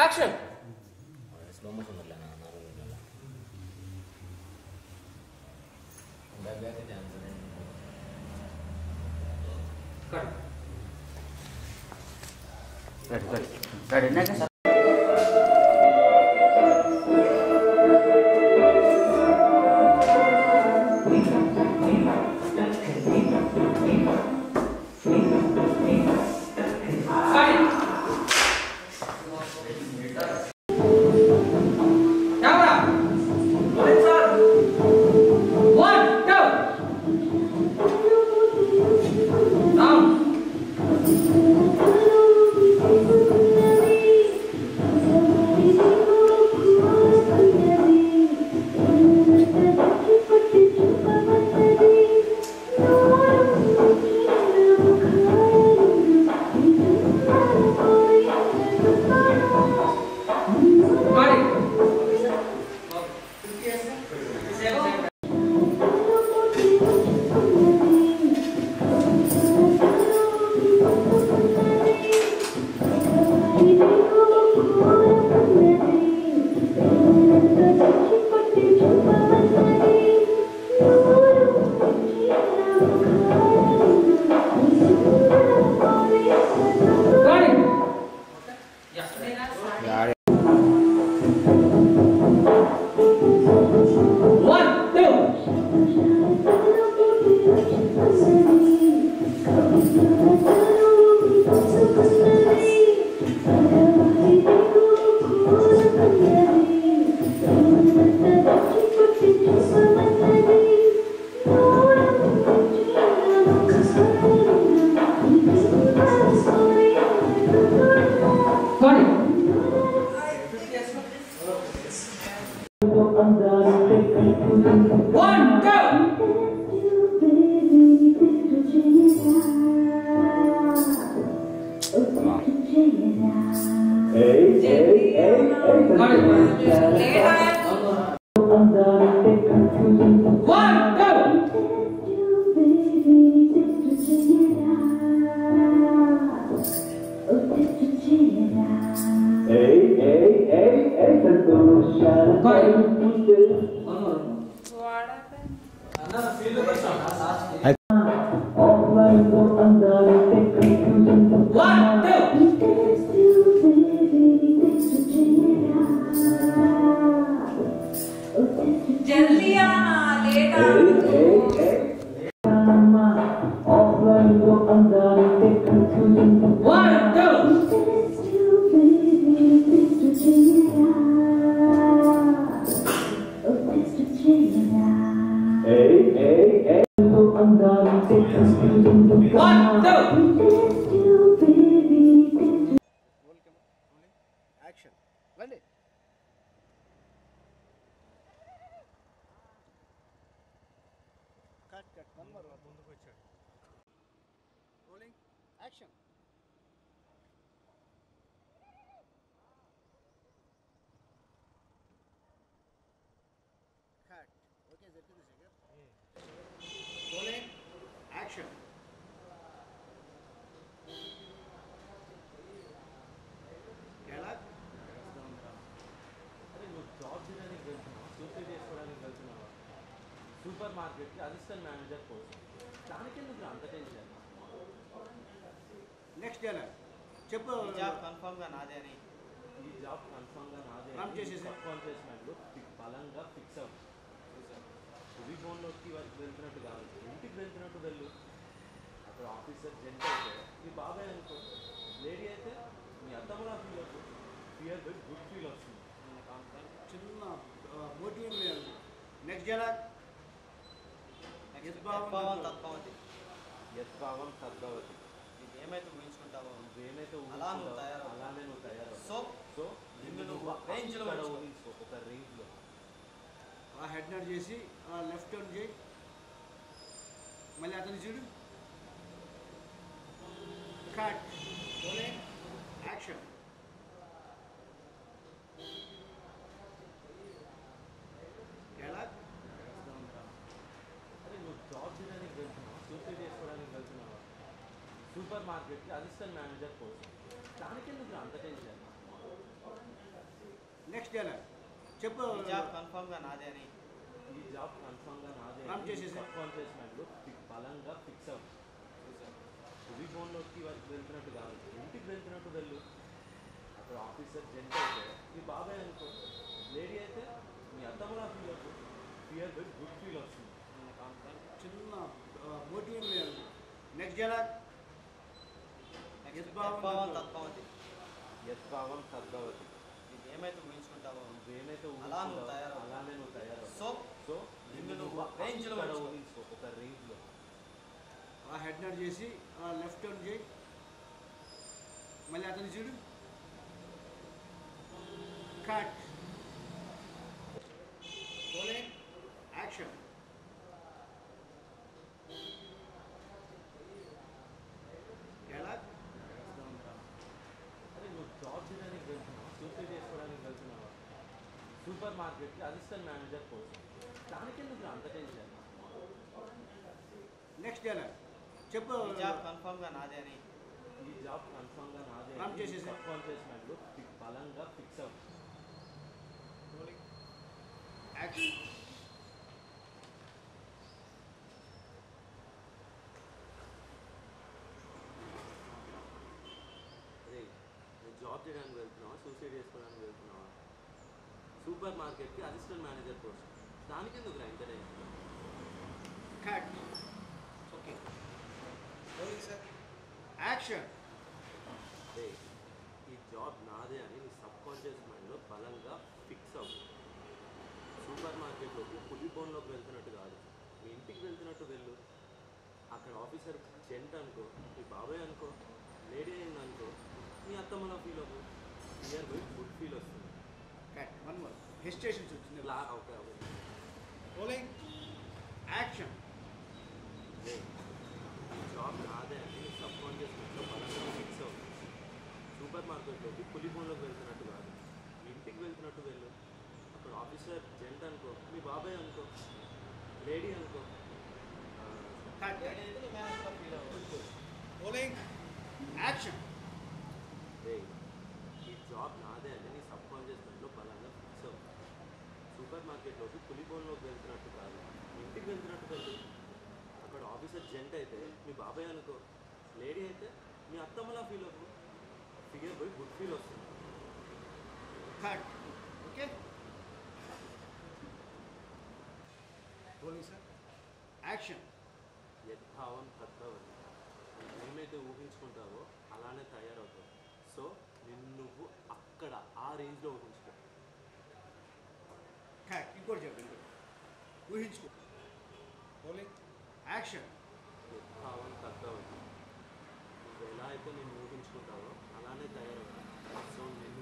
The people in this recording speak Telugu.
యాక్షన్. స్లో మోషన్ వల్ల రెడీ నెక్స్ట్ సూపర్ మార్కెట్కి అసిస్టెంట్ మేనేజర్ కోసం దానికి ఎందుకు అంత టెన్షన్? నెక్స్ట్ డైలాగ్ చెప్పు. ఈ జాబ్ కన్ఫర్మ్గా నాదే అని. ఈ జాబ్ కన్ఫర్మ్గా నాదే సబ్కాన్షియస్మెంట్లో బలంగా ఫిక్స్ అవ్వు. టెలిఫోన్లోకి వెళ్తున్నట్టు కాదు, ఇంటికి వెళ్తున్నట్టు వెళ్ళు. అక్కడ ఆఫీసర్ జెంట్ అయితే మీ బాబాయ్ అనుకో, లేడీ అయితే మీ అత్తమ్మలా ఫీల్ అవుతుంది. ఫియర్ విత్ గుడ్ ఫీల్ వస్తుంది. చిన్న మోటివేట్. నెక్స్ట్ డైలాగ్ యద్భావం తద్భవతి. యద్భావం తద్భవతి. ఇది ఏమైతే ఊహించుకుంటావో ఏమైతే అలా నువ్వు తయారు, అలానే నువ్వు తయారు. సో నిన్ను నువ్వు రేంజ్లో ఊహించుకో, ఒక రేంజ్లో. ఆ హెడ్ నోట్ చేసి లెఫ్ట్ టర్న్ చేయి, మళ్ళీ అతను చూడు. కట్. యాక్షన్. డైలాగ్. అరే నువ్వు జాబ్ చేయడానికి వెళ్తున్నావు, సూసైడ్ చేసుకోవడానికి వెళ్తున్నావా? సూపర్ మార్కెట్కి అసిస్టెంట్ మేనేజర్ కోసం దానికి ఎందుకు అంత టెన్షన్? టైలర్ చెప్పు. ఈ జాబ్ కన్ఫర్మ్గా నాదే అని. ఈ జాబ్ కన్ఫర్మ్గా నాదే Run చేసేసా. సబ్కాన్షియస్ మైండ్లో బలంగా ఫిక్స్ అవ్వు. తుది ఫోన్లోకి వెళ్తున్నట్టు కాదు, ఇంటికి వెళ్తున్నట్టు వెళ్ళు. అక్కడ ఆఫీసర్ జెంట్ అయితే మీ బాబాయ్ అనుకో, లేడీ అయితే మీ అత్తమ్మలా ఫీల్ అవుతుంది. ఫియర్ బై గుడ్ ఫీల్ వస్తుంది. చిన్న మోటివేట్. Next dialogue. యద్భావం తద్భవతి. యద్భావం తద్భవతి. నీకు ఏమైతే ఊహించుకుంటావో నువ్వేమైతే అలా నువ్వు తయారవు. అలానే నువ్వు తయారవు. సో సో నిన్ను నిన్ను నువ్వు నువ్వు రేంజ్లో అక్కడ ఉంచుకో. ఊహించుకో, ఒక రేంజ్లో. ఆ హెడ్ నోట్ చేసి లెఫ్ట్ టర్న్ చేయి. మళ్ళీ అతను చూడు. కట్. యాక్షన్. డైలాగ్. అరే నువ్వు జాబ్ చేయడానికి వెళ్తున్నావా, సూసైడ్ చేసుకోవడానికి వెళ్తున్నావా? సూపర్ మార్కెట్కి అసిస్టెంట్ మేనేజర్ కోసం. దానికి ఎందుకు అంత టెన్షన్? నెక్స్ట్ డైలాగ్ చెప్పు. ఈ జాబ్ కన్ఫర్మ్గా నాదే అని. ఈ జాబ్ కన్ఫర్మ్గా నాదే Run చేసేసా. సబ్కాన్షియస్ మైండ్లో బలంగా ఫిక్స్ అవ్వు. యాక్షన్. అరే నువ్వు జాబ్ చేయడానికి వెళ్తున్నావా, సూసైడ్ చేసుకోవడానికి వెళ్తున్నావా? సూపర్ మార్కెట్కి అసిస్టెంట్ మేనేజర్ కోసం. దానికి ఎందుకు ఇంత టెన్షన్? కట్. ఓకే. యాక్షన్. అదే ఈ జాబ్ నాదే అని నీ సబ్కాన్షియస్ మైండ్లో బలంగా ఫిక్స్ అవ్వు. సూపర్ మార్కెట్లోకి పులి బోన్లోకి వెళ్తున్నట్టు కాదు, మీ ఇంటికి వెళ్తున్నట్టు వెళ్ళు. అక్కడ ఆఫీసర్ జెంట్ అనుకో, మీ బాబాయ్ అనుకో, లేడీ అయింది అనుకో, మీ అత్తమ్మలో ఫీల్ అవ్వు. క్లియర్ పోయి గుడ్ ఫీల్ వస్తుంది. కట్. One more. హెసిటేషన్స్ వచ్చింది. Okay rolling. యాక్షన్. అదే ఈ జాబ్ నాదే అని నీ సబ్కాన్షియస్ మైండ్లో బలంగా ఫిక్స్ అవ్వు. సూపర్ మార్కెట్లోకి పులి బోన్లోకి వెళ్తున్నట్టు కాదు, మీ ఇంటికి వెళ్తున్నట్టు వెళ్ళు. అక్కడ ఆఫీసర్ జెంట్ అనుకో, మీ బాబాయ్ అనుకో, లేడీ అనుకో. కట్. లేడీ అయితే నీ మేనేజ్గా ఫీల్ అవ్వదు. రోలింగ్. యాక్షన్. రే ఈ జాబ్ నాదే అని నీ సబ్కాన్షియస్ మైండ్లో బలంగా ఫిక్స్ అవ్వు. సూపర్ మార్కెట్లోకి పులి బోన్లోకి వెళ్తున్నట్టు కాదు, మీ ఇంటికి వెళ్తున్నట్టు వెళ్ళు. అక్కడ ఆఫీసర్ జెంట్ అయితే మీ బాబాయ్ అనుకో, లేడీ అయితే మీ అత్తమ్మలా ఫీల్ అవ్వు. ఫిగర్ పోయి గుడ్ ఫీల్ వస్తుంది. Cut. Okay. Rolling sir. Action. యద్భావం తద్భవతి. నువ్వు ఏమైతే ఊహించుకుంటావో అలానే తయారవుతావు. సో నిన్ను నువ్వు అక్కడ ఆ రేంజ్లో ఊహించుకో. కట్. ఇంకోటి చెప్పండి. ఊహించుకో. రోలింగ్. యాక్షన్. యద్భావం తద్భవతి. నువ్వు ఎలా అయితే నేను ఊహించుకుంటావో అలానే తయారవుతావు. సో నిన్ను